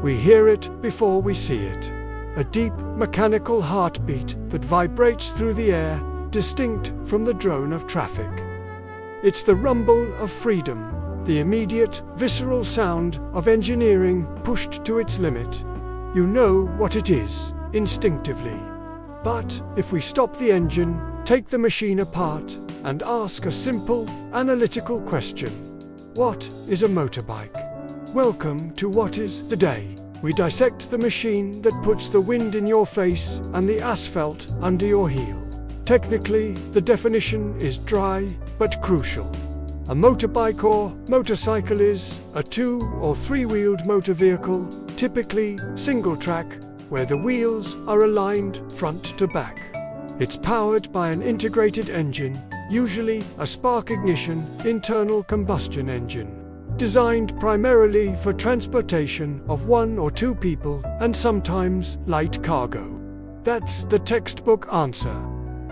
We hear it before we see it. A deep, mechanical heartbeat that vibrates through the air, distinct from the drone of traffic. It's the rumble of freedom, the immediate, visceral sound of engineering pushed to its limit. You know what it is, instinctively. But if we stop the engine, take the machine apart, and ask a simple, analytical question: what is a motorbike? Welcome to What Is Today. We dissect the machine that puts the wind in your face and the asphalt under your heel. Technically, the definition is dry, but crucial. A motorbike or motorcycle is a 2- or 3-wheeled motor vehicle, typically single-track, where the wheels are aligned front to back. It's powered by an integrated engine, usually a spark ignition internal combustion engine, designed primarily for transportation of 1 or 2 people and sometimes light cargo. That's the textbook answer.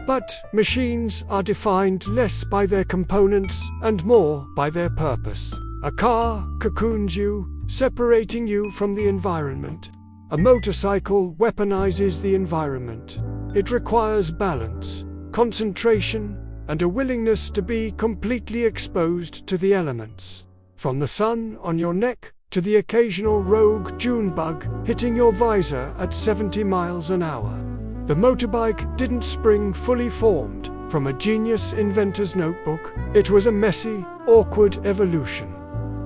But machines are defined less by their components and more by their purpose. A car cocoons you, separating you from the environment. A motorcycle weaponizes the environment. It requires balance, concentration, and a willingness to be completely exposed to the elements. From the sun on your neck to the occasional rogue June bug hitting your visor at 70 miles an hour. The motorbike didn't spring fully formed from a genius inventor's notebook. It was a messy, awkward evolution.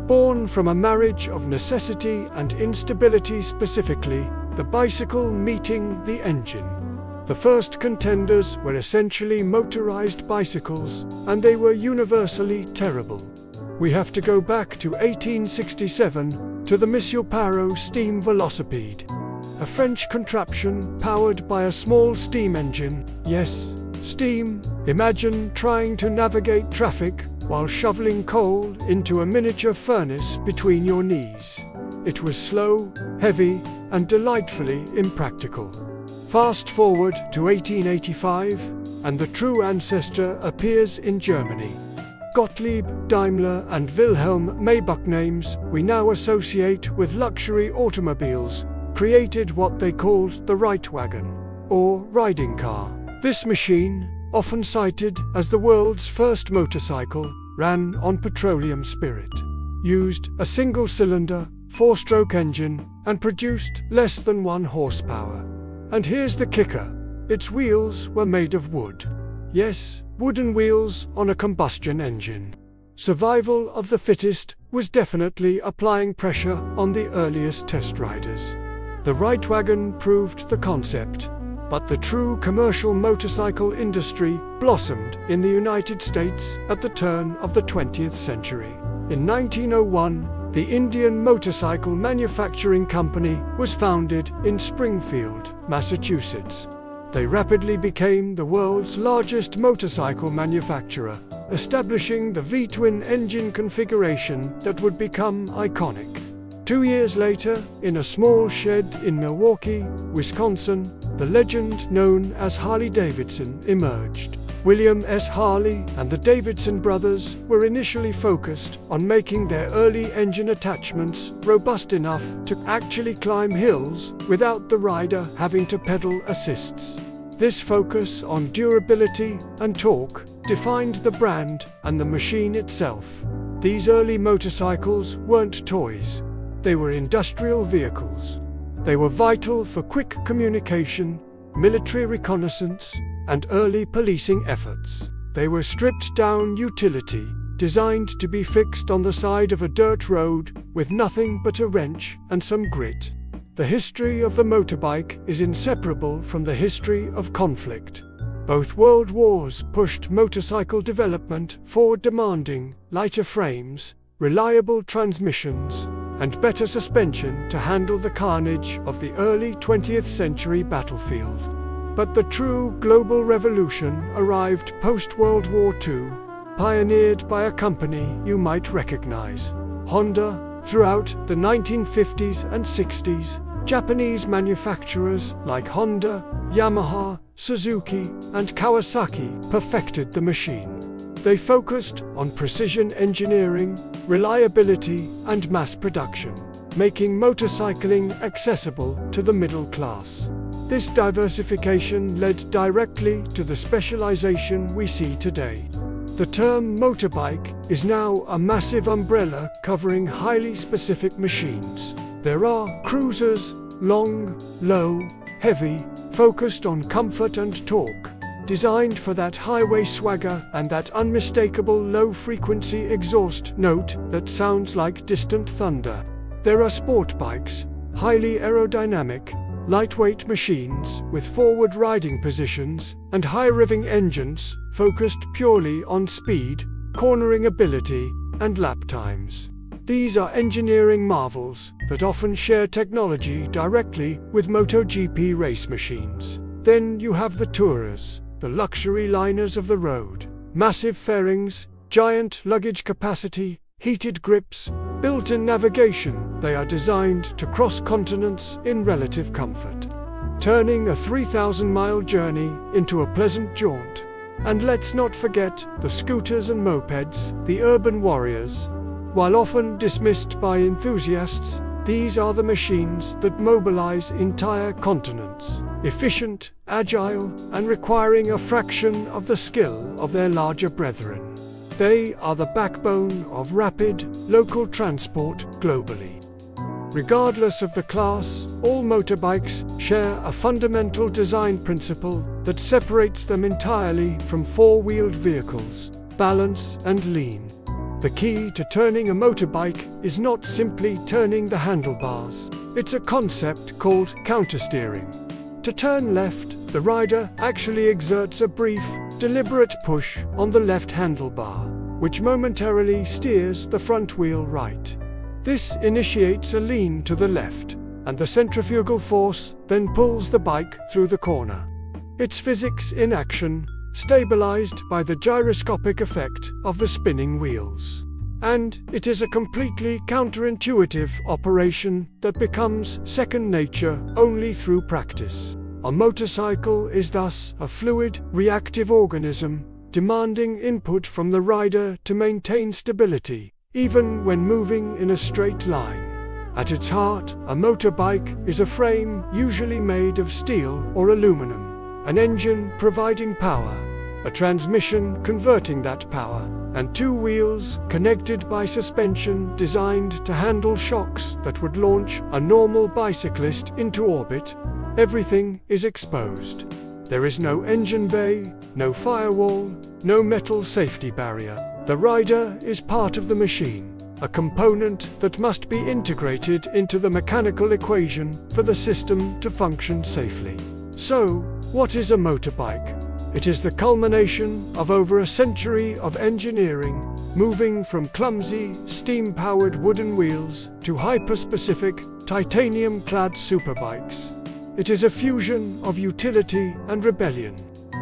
Born from a marriage of necessity and instability, specifically, the bicycle meeting the engine. The first contenders were essentially motorized bicycles, and they were universally terrible. We have to go back to 1867 to the Monsieur Parrot steam velocipede. A French contraption powered by a small steam engine. Yes, steam. Imagine trying to navigate traffic while shoveling coal into a miniature furnace between your knees. It was slow, heavy, and delightfully impractical. Fast forward to 1885, and the true ancestor appears in Germany. Gottlieb, Daimler, and Wilhelm Maybach, names we now associate with luxury automobiles, created what they called the Reitwagen, or riding car. This machine, often cited as the world's first motorcycle, ran on petroleum spirit, used a single-cylinder, 4-stroke engine, and produced less than 1 horsepower. And here's the kicker: its wheels were made of wood. Yes, wooden wheels on a combustion engine. Survival of the fittest was definitely applying pressure on the earliest test riders. The Reitwagen proved the concept, but the true commercial motorcycle industry blossomed in the United States at the turn of the 20th century. In 1901, the Indian Motorcycle Manufacturing Company was founded in Springfield, Massachusetts. They rapidly became the world's largest motorcycle manufacturer, establishing the V-twin engine configuration that would become iconic. 2 years later, in a small shed in Milwaukee, Wisconsin, the legend known as Harley-Davidson emerged. William S. Harley and the Davidson brothers were initially focused on making their early engine attachments robust enough to actually climb hills without the rider having to pedal assists. This focus on durability and torque defined the brand and the machine itself. These early motorcycles weren't toys. They were industrial vehicles. They were vital for quick communication, military reconnaissance, and early policing efforts. They were stripped-down utility, designed to be fixed on the side of a dirt road with nothing but a wrench and some grit. The history of the motorbike is inseparable from the history of conflict. Both world wars pushed motorcycle development forward, demanding lighter frames, reliable transmissions, and better suspension to handle the carnage of the early 20th century battlefield. But the true global revolution arrived post-World War II, pioneered by a company you might recognize: Honda. Throughout the 1950s and 60s, Japanese manufacturers like Honda, Yamaha, Suzuki, and Kawasaki perfected the machine. They focused on precision engineering, reliability, and mass production. making motorcycling accessible to the middle class. This diversification led directly to the specialization we see today. The term motorbike is now a massive umbrella covering highly specific machines. There are cruisers, long, low, heavy, focused on comfort and torque, designed for that highway swagger and that unmistakable low-frequency exhaust note that sounds like distant thunder. There are sport bikes, highly aerodynamic, lightweight machines with forward riding positions and high-revving engines focused purely on speed, cornering ability, and lap times. These are engineering marvels that often share technology directly with MotoGP race machines. Then you have the tourers, the luxury liners of the road. Massive fairings, giant luggage capacity, heated grips, built-in navigation, they are designed to cross continents in relative comfort, turning a 3,000-mile journey into a pleasant jaunt. And let's not forget the scooters and mopeds, the urban warriors. While often dismissed by enthusiasts, these are the machines that mobilize entire continents, efficient, agile, and requiring a fraction of the skill of their larger brethren. They are the backbone of rapid, local transport globally. Regardless of the class, all motorbikes share a fundamental design principle that separates them entirely from four-wheeled vehicles: balance and lean. The key to turning a motorbike is not simply turning the handlebars. It's a concept called countersteering. To turn left, the rider actually exerts a brief, deliberate push on the left handlebar, which momentarily steers the front wheel right. This initiates a lean to the left, and the centrifugal force then pulls the bike through the corner. It's physics in action, stabilized by the gyroscopic effect of the spinning wheels. And it is a completely counterintuitive operation that becomes second nature only through practice. A motorcycle is thus a fluid, reactive organism, demanding input from the rider to maintain stability, even when moving in a straight line. At its heart, a motorbike is a frame usually made of steel or aluminum, an engine providing power, a transmission converting that power, and two wheels connected by suspension designed to handle shocks that would launch a normal bicyclist into orbit. Everything is exposed. There is no engine bay, no firewall, no metal safety barrier. The rider is part of the machine, a component that must be integrated into the mechanical equation for the system to function safely. So, what is a motorbike? It is the culmination of over a century of engineering, moving from clumsy, steam-powered wooden wheels to hyper-specific, titanium-clad superbikes. It is a fusion of utility and rebellion.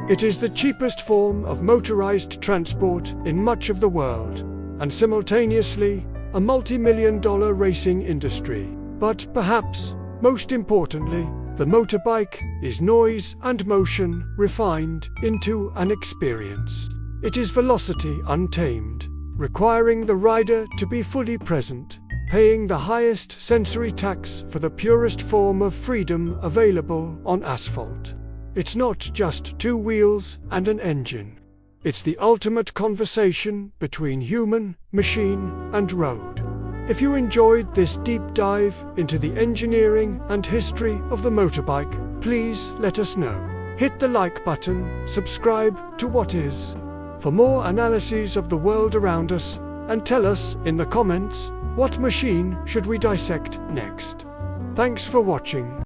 It is the cheapest form of motorized transport in much of the world, and simultaneously, a multi-million-dollar racing industry. But perhaps, most importantly, the motorbike is noise and motion refined into an experience. It is velocity untamed, requiring the rider to be fully present, paying the highest sensory tax for the purest form of freedom available on asphalt. It's not just two wheels and an engine. It's the ultimate conversation between human, machine, and road. If you enjoyed this deep dive into the engineering and history of the motorbike, please let us know. Hit the like button, subscribe to What Is for more analyses of the world around us, and tell us in the comments, what machine should we dissect next? Thanks for watching.